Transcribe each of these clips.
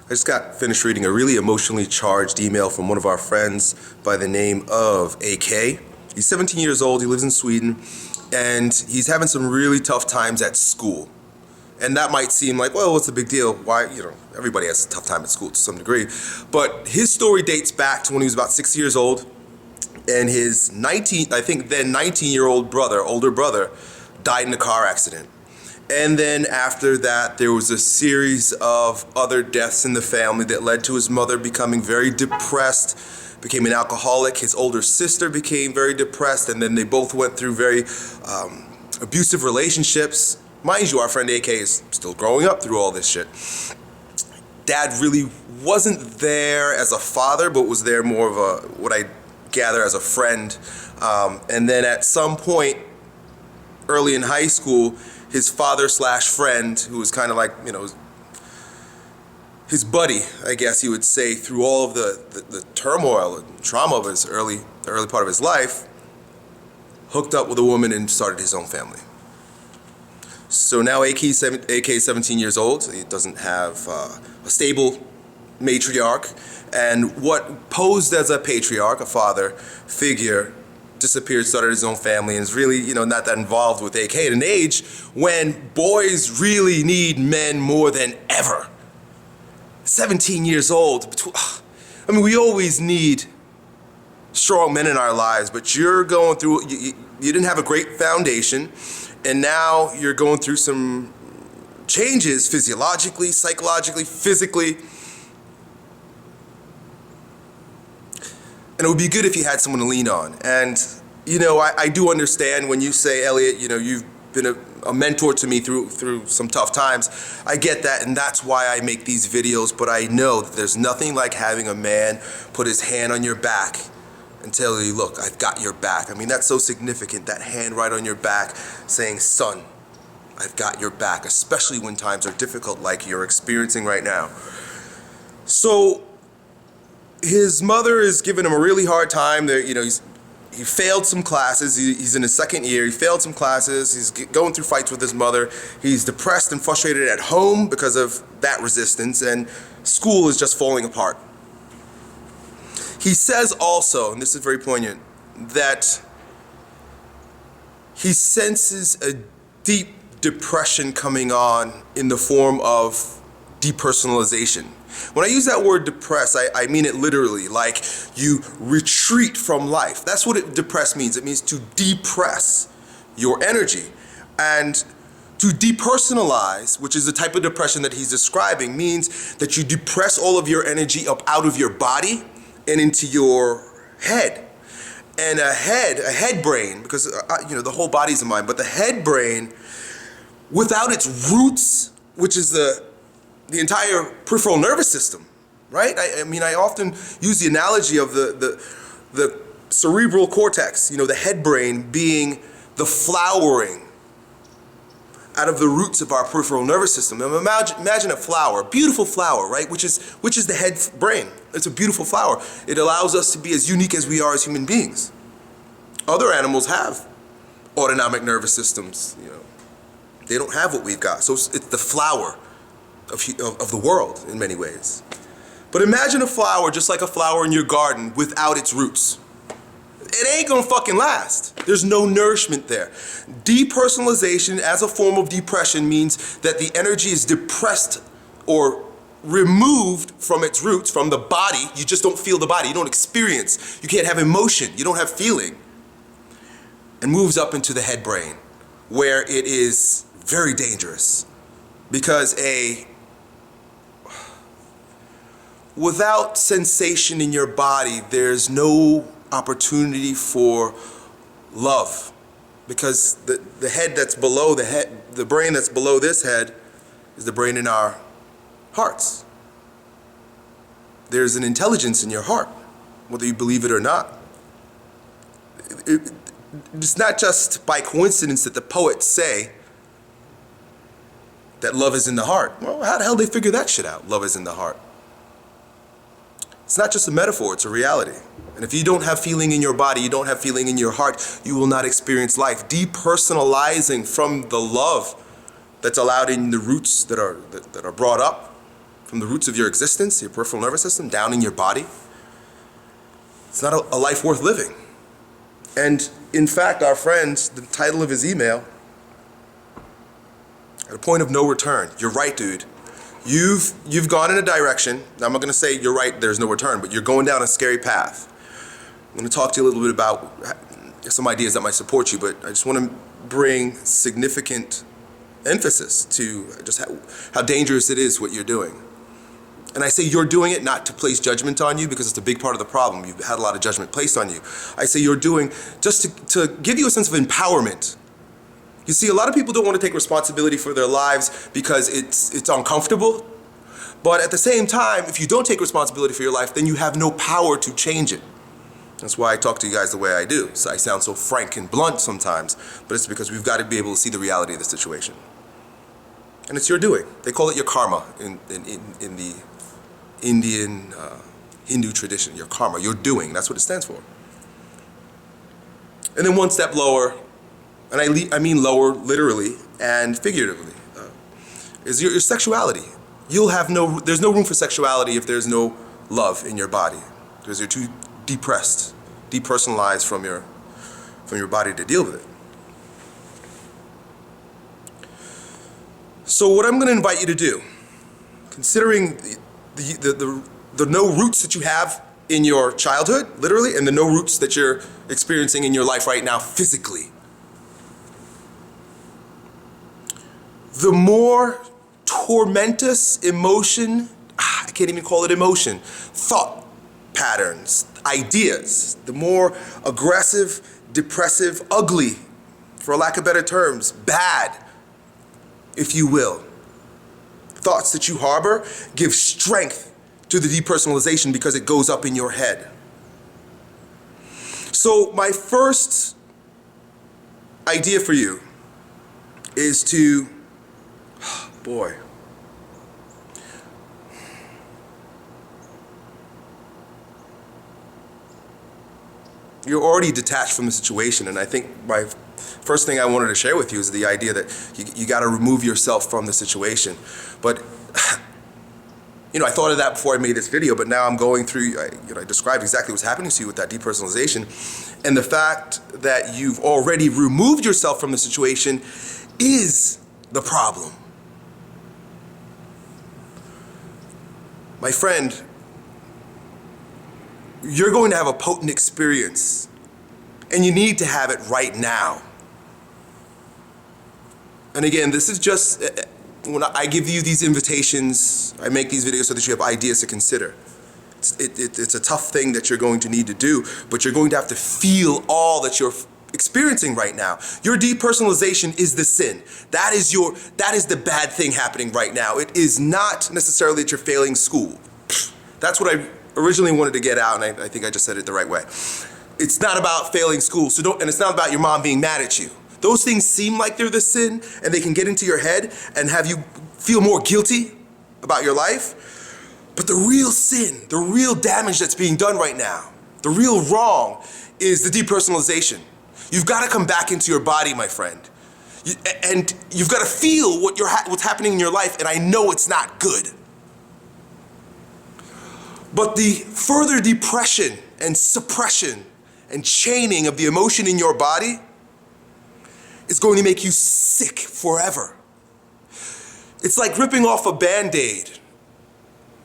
I just got finished reading a really emotionally charged email from one of our friends by the name of AK. He's 17 years old, he lives in Sweden, and he's having some really tough times at school. And that might seem like, well, what's the big deal? Why, everybody has a tough time at school to some degree. But his story dates back to when he was about 6 years old, and his 19-year-old brother, older brother, died in a car accident. And then after that, there was a series of other deaths in the family that led to his mother becoming very depressed, became an alcoholic. His older sister became very depressed, and then they both went through very abusive relationships. Mind you, our friend AK is still growing up through all this shit. Dad really wasn't there as a father, but was there more of a, what I gather, as a friend. And then at some point, early in high school, his father/friend, who was kind of like, his buddy, I guess you would say, through all of the turmoil and trauma of the early part of his life, hooked up with a woman and started his own family. So now AK is 17 years old. He doesn't have a stable matriarch, and what posed as a patriarch, a father figure, disappeared, started his own family, and is really, not that involved with AK at an age when boys really need men more than ever. 17 years old. I mean, we always need strong men in our lives, but you're going through, you didn't have a great foundation, and now you're going through some changes physiologically, psychologically, physically. And it would be good if you had someone to lean on. And, I do understand when you say, Elliot, you've been a mentor to me through some tough times. I get that, and that's why I make these videos. But I know that there's nothing like having a man put his hand on your back and tell you, look, I've got your back. I mean, that's so significant, that hand right on your back saying, son, I've got your back, especially when times are difficult like you're experiencing right now. So his mother is giving him a really hard time. He failed some classes. He's in his second year. He failed some classes. He's going through fights with his mother. He's depressed and frustrated at home because of that resistance, and school is just falling apart. He says also, and this is very poignant, that he senses a deep depression coming on in the form of depersonalization. When I use that word depress, I mean it literally, like you retreat from life. That's what depress means. It means to depress your energy. And to depersonalize, which is the type of depression that he's describing, means that you depress all of your energy up out of your body and into your head. And a head brain, because the whole body's a mind, but the head brain, without its roots, which is the entire peripheral nervous system, right? I mean, I often use the analogy of the cerebral cortex, the head brain being the flowering out of the roots of our peripheral nervous system. And imagine a flower, a beautiful flower, right? Which is the head brain. It's a beautiful flower. It allows us to be as unique as we are as human beings. Other animals have autonomic nervous systems, They don't have what we've got. So it's the flower of the world in many ways. But imagine a flower just like a flower in your garden without its roots. It ain't gonna fucking last. There's no nourishment there. Depersonalization as a form of depression means that the energy is depressed or removed from its roots, from the body. You just don't feel the body. You don't experience. You can't have emotion. You don't have feeling. And moves up into the head brain, where it is very dangerous. Because without sensation in your body, there's no opportunity for love. Because the head that's below the head, the brain that's below this head, is the brain in our hearts. There's an intelligence in your heart, whether you believe it or not. It's not just by coincidence that the poets say that love is in the heart. Well, how the hell did they figure that shit out? Love is in the heart. It's not just a metaphor, it's a reality. And if you don't have feeling in your body, you don't have feeling in your heart, you will not experience life. Depersonalizing from the love that's allowed in the roots that are brought up from the roots of your existence, your peripheral nervous system, down in your body, it's not a life worth living. And in fact, our friend, the title of his email, at a point of no return. You're right, dude. You've gone in a direction. Now, I'm not going to say you're right, there's no return, but you're going down a scary path. I'm going to talk to you a little bit about some ideas that might support you, but I just want to bring significant emphasis to just how dangerous it is what you're doing. And I say you're doing it not to place judgment on you, because it's a big part of the problem. You've had a lot of judgment placed on you. I say you're doing just to give you a sense of empowerment. You see, a lot of people don't want to take responsibility for their lives because it's uncomfortable. But at the same time, if you don't take responsibility for your life, then you have no power to change it. That's why I talk to you guys the way I do. So I sound so frank and blunt sometimes, but it's because we've got to be able to see the reality of the situation. And it's your doing. They call it your karma in the Indian Hindu tradition. Your karma, your doing. That's what it stands for. And then one step lower, and I mean lower literally and figuratively, is your sexuality. There's no room for sexuality if there's no love in your body, because you're too depressed, depersonalized from your body to deal with it. So what I'm going to invite you to do, considering the no roots that you have in your childhood, literally, and the no roots that you're experiencing in your life right now physically, the more tormentous emotion, I can't even call it emotion, thought patterns, ideas, the more aggressive, depressive, ugly, for lack of better terms, bad, if you will, thoughts that you harbor give strength to the depersonalization because it goes up in your head. So my first idea for you is to, boy, you're already detached from the situation, and I think my first thing I wanted to share with you is the idea that you got to remove yourself from the situation. But I thought of that before I made this video, but now I'm going through, I described exactly what's happening to you with that depersonalization, and the fact that you've already removed yourself from the situation is the problem. My friend, you're going to have a potent experience, and you need to have it right now. And again, this is just, when I give you these invitations, I make these videos so that you have ideas to consider. It's a tough thing that you're going to need to do, but you're going to have to feel all that you're experiencing right now. Your depersonalization is the sin. That is the bad thing happening right now. It is not necessarily that you're failing school. That's what I originally wanted to get out, and I think I just said it the right way. It's not about failing school, and it's not about your mom being mad at you. Those things seem like they're the sin, and they can get into your head and have you feel more guilty about your life. But the real sin, the real damage that's being done right now, the real wrong is the depersonalization. You've got to come back into your body, my friend. And you've got to feel what's happening in your life, and I know it's not good. But the further depression and suppression and chaining of the emotion in your body is going to make you sick forever. It's like ripping off a Band-Aid.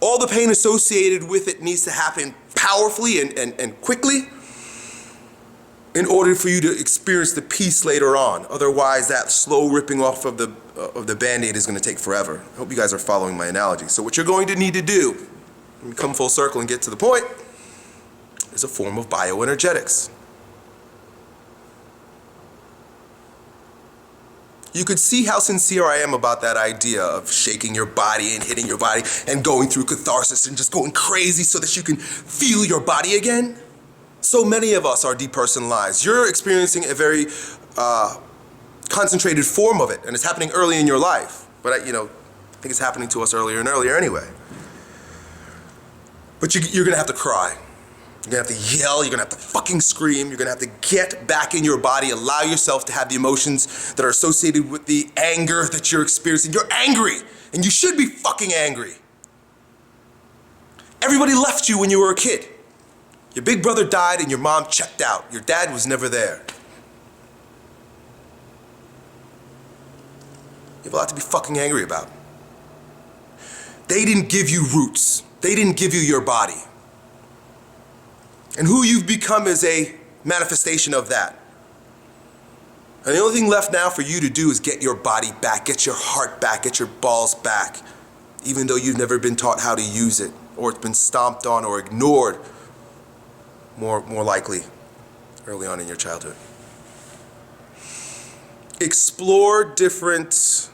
All the pain associated with it needs to happen powerfully and quickly in order for you to experience the peace later on. Otherwise, that slow ripping off of the Band-Aid is going to take forever. I hope you guys are following my analogy. So what you're going to need to do, let me come full circle and get to the point, is a form of bioenergetics. You could see how sincere I am about that idea of shaking your body and hitting your body and going through catharsis and just going crazy so that you can feel your body again. So many of us are depersonalized. You're experiencing a very concentrated form of it, and it's happening early in your life. But I think it's happening to us earlier and earlier anyway. But you're gonna have to cry. You're gonna have to yell, you're gonna have to fucking scream, you're gonna have to get back in your body, allow yourself to have the emotions that are associated with the anger that you're experiencing. You're angry, and you should be fucking angry. Everybody left you when you were a kid. Your big brother died and your mom checked out. Your dad was never there. You have a lot to be fucking angry about. They didn't give you roots. They didn't give you your body. And who you've become is a manifestation of that. And the only thing left now for you to do is get your body back, get your heart back, get your balls back, even though you've never been taught how to use it, or it's been stomped on or ignored, more likely, early on in your childhood. Explore different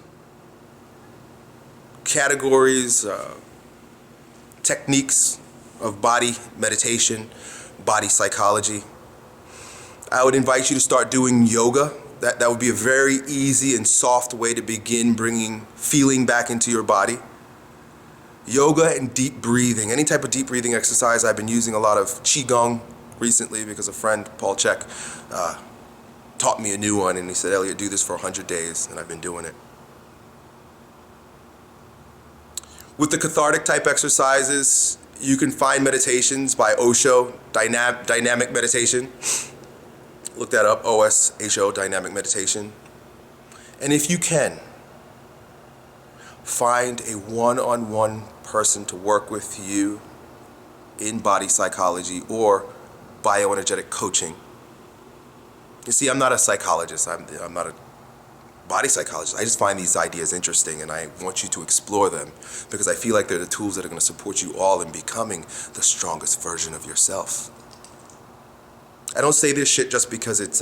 categories, techniques of body meditation, body psychology. I would invite you to start doing yoga. That would be a very easy and soft way to begin bringing feeling back into your body. Yoga and deep breathing, any type of deep breathing exercise. I've been using a lot of Qigong recently because a friend, Paul Chek, taught me a new one, and he said, Elliot, do this for 100 days, and I've been doing it. With the cathartic type exercises, you can find meditations by Osho, dynamic meditation. Look that up, OSHO, dynamic meditation. And if you can, find a one-on-one person to work with you in body psychology or bioenergetic coaching. You see, I'm not a psychologist. I'm not a body psychologist. I just find these ideas interesting, and I want you to explore them because I feel like they're the tools that are going to support you all in becoming the strongest version of yourself. I don't say this shit just because it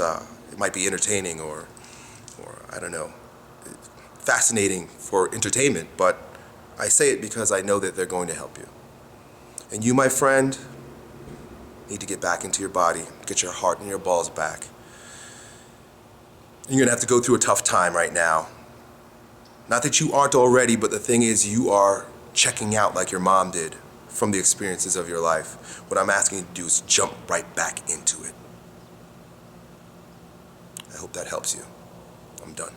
might be entertaining or I don't know, fascinating for entertainment, but I say it because I know that they're going to help you. And you, my friend, need to get back into your body, get your heart and your balls back. You're gonna have to go through a tough time right now. Not that you aren't already, but the thing is you are checking out like your mom did from the experiences of your life. What I'm asking you to do is jump right back into it. I hope that helps you. I'm done.